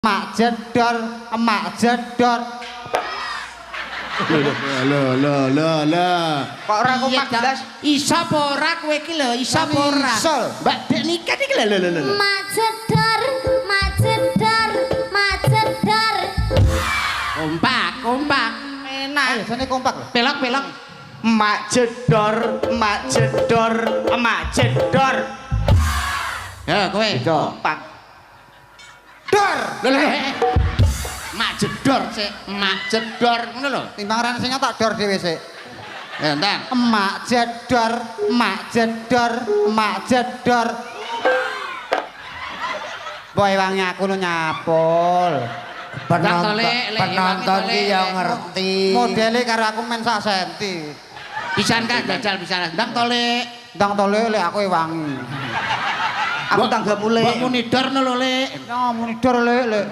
Mak jedor, emak jedor. Lah. Kok ora kompak blas? Iso apa ora kowe iki lho, iso apa ora? Mbak Dek nikah iki lho. Mak jedor, mak jedor, mak jedor. Kompak. Enak. Ayo jane kompak lho. Pelok. Mak jedor, emak jedor, emak jedor. Ya kowe. Kompak. Dor. Lho. Mak jedor sik, mak jedor ngono lho. Timbang rene sing tak dor dhewe sik. Ya enteng. Emak jedor, emak jedor, emak jedor. Boy wangi aku nu nyapul. Penonton ki yang ngerti. Modele karo aku men sak senti. Pisan kan jajal pisan. Ndang tole. Ndang tole lek aku wangi. Aku tanggap mulai. Mbok muni dor lho, Lek. Ya muni dor lek.